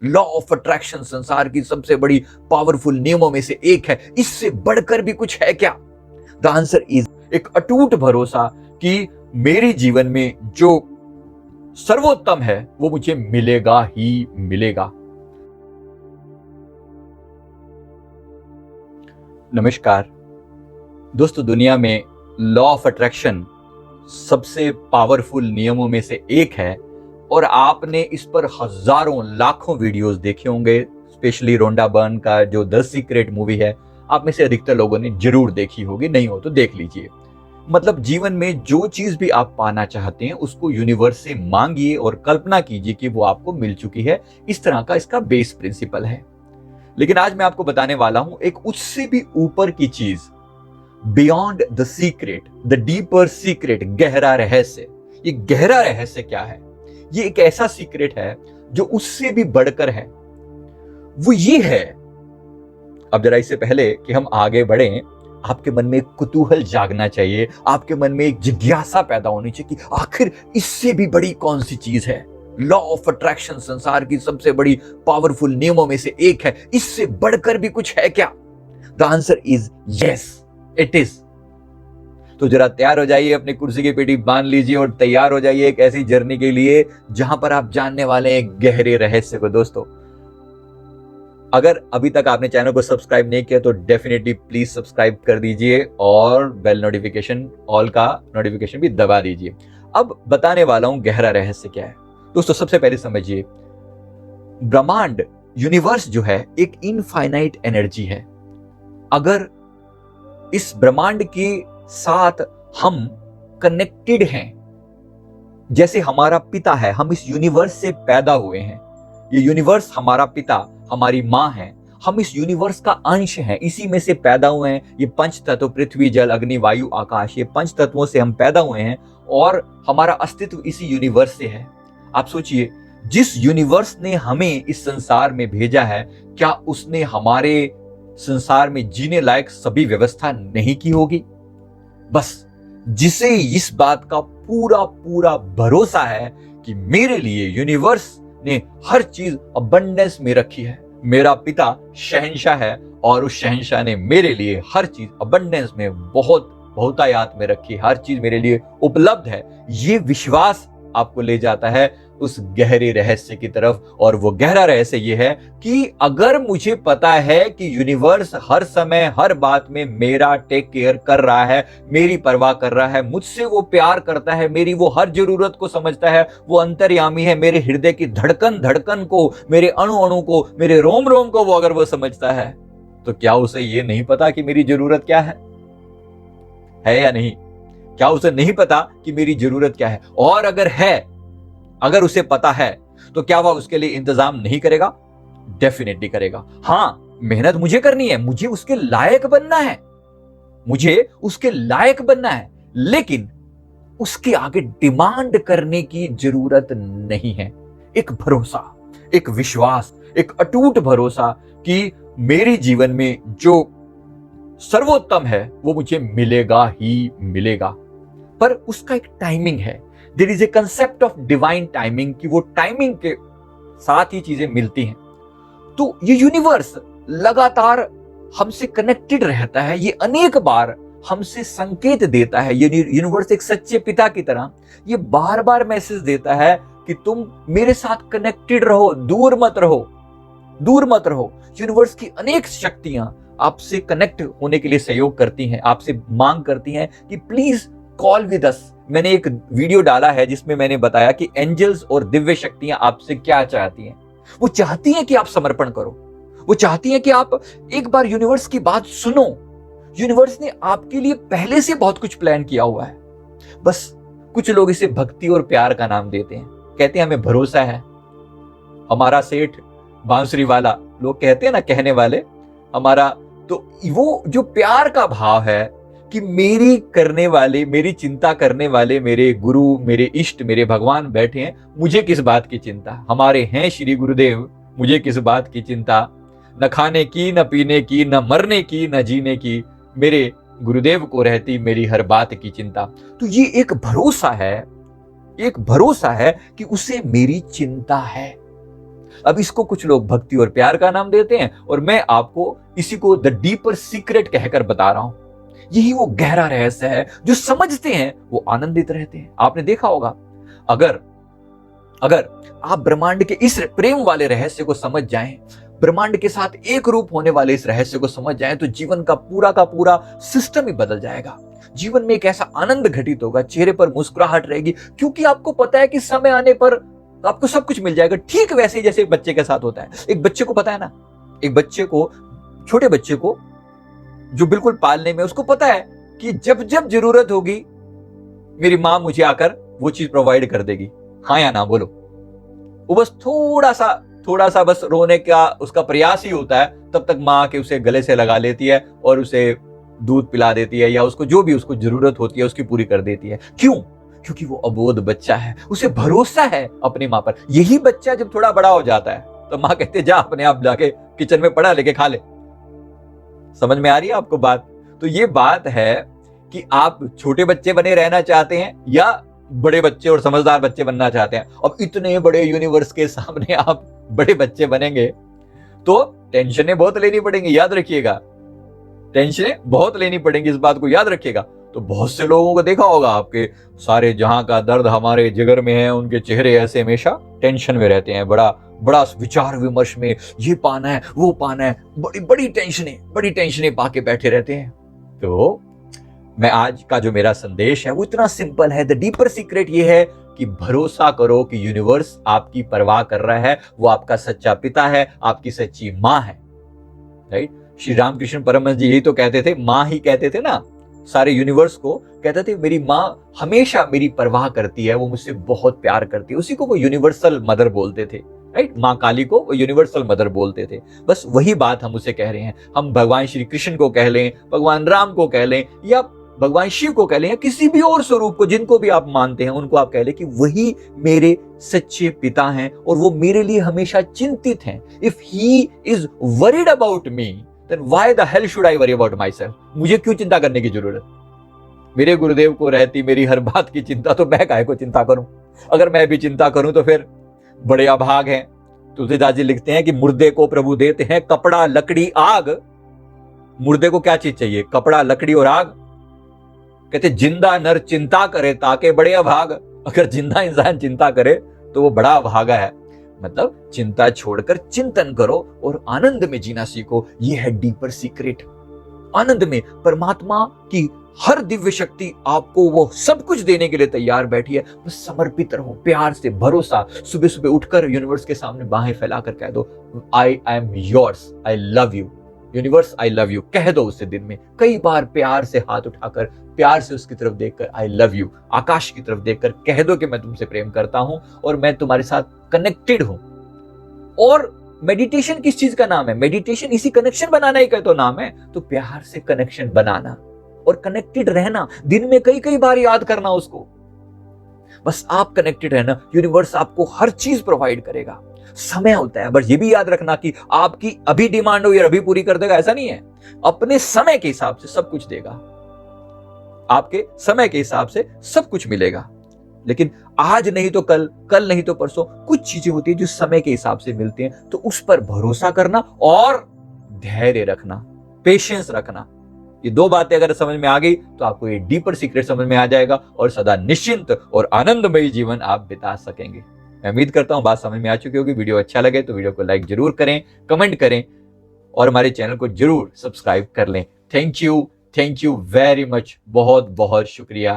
Law of attraction संसार की सबसे बड़ी पावरफुल नियमों में से एक है। इससे बढ़कर भी कुछ है क्या? द आंसर इज एक अटूट भरोसा कि मेरे जीवन में जो सर्वोत्तम है वो मुझे मिलेगा ही मिलेगा। नमस्कार दोस्तों, दुनिया में लॉ ऑफ अट्रैक्शन सबसे पावरफुल नियमों में से एक है और आपने इस पर हजारों लाखों वीडियोस देखे होंगे। स्पेशली रोंडा बर्न का जो द सीक्रेट मूवी है, आप में से अधिकतर लोगों ने जरूर देखी होगी, नहीं हो तो देख लीजिए। मतलब जीवन में जो चीज भी आप पाना चाहते हैं उसको यूनिवर्स से मांगिए और कल्पना कीजिए कि वो आपको मिल चुकी है। इस तरह का इसका बेस प्रिंसिपल है। लेकिन आज मैं आपको बताने वाला हूं एक उससे भी ऊपर की चीज, beyond the secret, the deeper secret, गहरा रहस्य। ये गहरा रहस्य क्या है? ये एक ऐसा सीक्रेट है जो उससे भी बढ़कर है। वो ये है, अब जरा इससे पहले कि हम आगे बढ़ें, आपके मन में एक कुतूहल जागना चाहिए, आपके मन में एक जिज्ञासा पैदा होनी चाहिए कि आखिर इससे भी बड़ी कौन सी चीज है। लॉ ऑफ अट्रैक्शन संसार की सबसे बड़ी पावरफुल नियमों में से एक है। इससे बढ़कर भी कुछ है क्या? The answer is yes, it is. तो जरा तैयार हो जाइए, अपनी कुर्सी की पेटी बांध लीजिए और तैयार हो जाइए एक ऐसी जर्नी के लिए जहां पर आप जानने वाले हैं गहरे रहस्य को। दोस्तों, अगर अभी तक आपने चैनल को सब्सक्राइब नहीं किया तो डेफिनेटली प्लीज सब्सक्राइब कर दीजिए और बेल नोटिफिकेशन, ऑल का नोटिफिकेशन भी दबा दीजिए। अब बताने वाला हूं गहरा रहस्य क्या है। दोस्तों, सबसे पहले समझिए, ब्रह्मांड, यूनिवर्स जो है एक इनफाइनाइट एनर्जी है। अगर इस ब्रह्मांड के साथ हम कनेक्टेड हैं, जैसे हमारा पिता है, हम इस यूनिवर्स से पैदा हुए हैं, ये यूनिवर्स हमारा पिता, हमारी मां है, हम इस यूनिवर्स का अंश हैं, इसी में से पैदा हुए हैं। ये पंच तत्व, पृथ्वी, जल, अग्नि, वायु, आकाश, ये पंच तत्वों से हम पैदा हुए हैं और हमारा अस्तित्व इसी यूनिवर्स से है। आप सोचिए, जिस यूनिवर्स ने हमें इस संसार में भेजा है, क्या उसने हमारे संसार में जीने लायक सभी व्यवस्था नहीं की होगी? बस जिसे इस बात का पूरा पूरा भरोसा है कि मेरे लिए यूनिवर्स ने हर चीज अबंडेंस में रखी है, मेरा पिता शहंशाह है और उस शहंशाह ने मेरे लिए हर चीज अबंडेंस में, बहुत बहुतायात में रखी, हर चीज मेरे लिए उपलब्ध है, ये विश्वास आपको ले जाता है उस गहरे रहस्य की तरफ। और वो गहरा रहस्य ये है कि अगर मुझे पता है कि यूनिवर्स हर समय हर बात में मेरा टेक केयर कर रहा है, मेरी परवाह कर रहा है, मुझसे वो प्यार करता है, मेरी वो हर जरूरत को समझता है, वो अंतर्यामी है, मेरे हृदय की धड़कन धड़कन को, मेरे अणु अणु को, मेरे रोम रोम को वो अगर वो समझता है, तो क्या उसे ये नहीं पता कि मेरी जरूरत क्या है या नहीं? क्या उसे नहीं पता कि मेरी जरूरत क्या है? और अगर है, अगर उसे पता है, तो क्या वह उसके लिए इंतजाम नहीं करेगा? डेफिनेटली करेगा। हां, मेहनत मुझे करनी है, मुझे उसके लायक बनना है, मुझे उसके लायक बनना है, लेकिन उसके आगे डिमांड करने की जरूरत नहीं है। एक भरोसा, एक विश्वास, एक अटूट भरोसा कि मेरे जीवन में जो सर्वोत्तम है वो मुझे मिलेगा ही मिलेगा। पर उसका एक टाइमिंग है। There is a concept of divine timing, कि वो टाइमिंग के साथ ही चीजें मिलती हैं। तो ये यूनिवर्स लगातार हमसे कनेक्टेड रहता है, ये अनेक बार हमसे संकेत देता है। ये यूनिवर्स एक सच्चे पिता की तरह ये बार बार मैसेज देता है कि तुम मेरे साथ कनेक्टेड रहो, दूर मत रहो, दूर मत रहो। यूनिवर्स की अनेक शक्तियां आपसे कनेक्ट होने के लिए सहयोग करती हैं, आपसे मांग करती हैं कि प्लीज कॉल विद अस। मैंने एक वीडियो डाला है जिसमें मैंने बताया कि एंजल्स और दिव्य शक्तियां आपसे क्या चाहती हैं। वो चाहती हैं कि आप समर्पण करो, वो चाहती हैं कि आप एक बार यूनिवर्स की बात सुनो। यूनिवर्स ने आपके लिए पहले से बहुत कुछ प्लान किया हुआ है, बस कुछ लोग इसे भक्ति और प्यार का नाम देते हैं, कहते हैं हमें भरोसा है। हमारा सेठ बांसुरी वाला, लोग कहते हैं ना, कहने वाले, हमारा, तो वो जो प्यार का भाव है कि मेरी करने वाले, मेरी चिंता करने वाले मेरे गुरु, मेरे इष्ट, मेरे भगवान बैठे हैं, मुझे किस बात की चिंता? हमारे हैं श्री गुरुदेव, मुझे किस बात की चिंता? न खाने की, न पीने की, न मरने की, न जीने की, मेरे गुरुदेव को रहती मेरी हर बात की चिंता। तो ये एक भरोसा है, एक भरोसा है कि उसे मेरी चिंता है। अब इसको कुछ लोग भक्ति और प्यार का नाम देते हैं, और मैं आपको इसी को द डीपर सीक्रेट कहकर बता रहा हूं। यही वो गहरा रहस्य है, जो समझते हैं वो आनंदित रहते हैं। आपने देखा होगा, अगर आप ब्रह्मांड के इस प्रेम वाले रहस्य को समझ जाएं, ब्रह्मांड के साथ एक रूप होने वाले इस रहस्य को समझ जाएं, तो जीवन का पूरा सिस्टम ही बदल जाएगा। जीवन में एक ऐसा आनंद घटित होगा, चेहरे पर मुस्कुराहट रहेगी, क्योंकि आपको पता है कि समय आने पर आपको सब कुछ मिल जाएगा। ठीक वैसे ही जैसे एक बच्चे के साथ होता है। एक बच्चे को पता है ना, एक बच्चे को, छोटे बच्चे को जो बिल्कुल पालने में, उसको पता है कि जब जब जरूरत होगी मेरी मां मुझे आकर वो चीज प्रोवाइड कर देगी। हाँ या ना बोलो। वो बस थोड़ा सा बस रोने का उसका प्रयास ही होता है, तब तक मां आके उसे गले से लगा लेती है और उसे दूध पिला देती है, या उसको जो भी उसको जरूरत होती है उसकी पूरी कर देती है। क्यों? क्योंकि वो अबोध बच्चा है, उसे भरोसा है अपनी मां पर। यही बच्चा जब थोड़ा बड़ा हो जाता है तो मां कहते जा अपने आप जाके किचन में पड़ा लेके खा ले। समझ में आ रही है आपको बात? तो ये बात है कि आप छोटे बच्चे बने रहना चाहते हैं या बड़े बच्चे और समझदार बच्चे बनना चाहते हैं। अब इतने बड़े यूनिवर्स के सामने आप बड़े बच्चे बनेंगे तो टेंशनें बहुत लेनी पड़ेंगी, याद रखिएगा। टेंशनें बहुत लेनी पड़ेंगी, इस बात को याद रखिएगा। तो बहुत से लोगों को देखा होगा, आपके सारे जहां का दर्द हमारे जिगर में है, उनके चेहरे ऐसे हमेशा टेंशन में रहते हैं, बड़ा विचार विमर्श में, ये पाना है वो पाना है, बड़ी टेंशनें पाके बैठे रहते हैं। तो मैं आज का जो मेरा संदेश है वो इतना सिंपल है। द डीपर सीक्रेट ये है कि भरोसा करो कि यूनिवर्स आपकी परवाह कर रहा है, वो आपका सच्चा पिता है, आपकी सच्ची मां है। राइट? श्री रामकृष्ण परमहंस जी यही तो कहते थे, मां ही कहते थे ना, सारे यूनिवर्स को कहते थे मेरी मां हमेशा मेरी परवाह करती है, वो मुझसे बहुत प्यार करती है। उसी को वो यूनिवर्सल मदर बोलते थे। राइट? मां काली को वो यूनिवर्सल मदर बोलते थे। बस वही बात हम उसे कह रहे हैं। हम भगवान श्री कृष्ण को कह लें, भगवान राम को कह लें, या भगवान शिव को कह लें, या किसी भी और स्वरूप को जिनको भी आप मानते हैं, उनको आप कह लें कि वही मेरे सच्चे पिता हैं और वो मेरे लिए हमेशा चिंतित हैं। If he is worried about me, then why the hell should I worry about myself? मुझे क्यों चिंता करने की जरूरत? मेरे गुरुदेव को रहती मेरी हर बात की चिंता, तो मैं काहे को चिंता करूं? अगर मैं भी चिंता करूं तो फिर बड़े अभाग हैं। तुलसीदास जी लिखते हैं कि मुर्दे को प्रभु देते हैं कपड़ा लकड़ी आग। मुर्दे को क्या चीज चाहिए? कपड़ा लकड़ी और आग। कहते जिंदा नर चिंता करे ताके बड़े अभाग। अगर जिंदा इंसान चिंता करे तो वो बड़ा अभागा है। मतलब चिंता छोड़कर चिंतन करो और आनंद में जीना सीखो। ये है डीपर सीक्रेट। आनंद में परमात्मा की हर दिव्य शक्ति आपको वो सब कुछ देने के लिए तैयार बैठी है। बस समर्पित रहो, प्यार से, भरोसा। सुबह सुबह उठकर यूनिवर्स के सामने बाहें फैलाकर कह दो I am yours, I love you. Universe I love you कह दो उसे दिन में कई बार, प्यार से हाथ उठाकर, प्यार से उसकी तरफ देखकर आई लव यू, आकाश की तरफ देखकर कह दो कि मैं तुमसे प्रेम करता हूं और मैं तुम्हारे साथ कनेक्टेड हूं। और मेडिटेशन किस चीज का नाम है? मेडिटेशन इसी कनेक्शन बनाना ही का तो नाम है। तो प्यार से कनेक्शन बनाना और कनेक्टेड रहना, दिन में कई बार याद करना उसको। बस आप कनेक्टेड रहना, यूनिवर्स आपको हर चीज प्रोवाइड करेगा। समय होता है, बस ये भी याद रखना कि आपकी अभी डिमांड हो या अभी पूरी कर देगा, ऐसा नहीं है। अपने समय के हिसाब से सब कुछ देगा, आपके समय के हिसाब से सब कुछ मिलेगा। लेकिन आज नहीं तो कल, कल नहीं तो परसों, कुछ चीजें होती है जो समय के हिसाब से मिलती हैं। तो उस पर भरोसा करना और धैर्य रखना, पेशेंस रखना। ये दो बातें अगर समझ में आ गई तो आपको ये डीपर सीक्रेट समझ में आ जाएगा और सदा निश्चिंत और आनंदमयी जीवन आप बिता सकेंगे। मैं उम्मीद करता हूं बात समझ में आ चुकी होगी। वीडियो अच्छा लगे तो वीडियो को लाइक जरूर करें, कमेंट करें और हमारे चैनल को जरूर सब्सक्राइब कर लें। थैंक यू वेरी मच, बहुत बहुत शुक्रिया।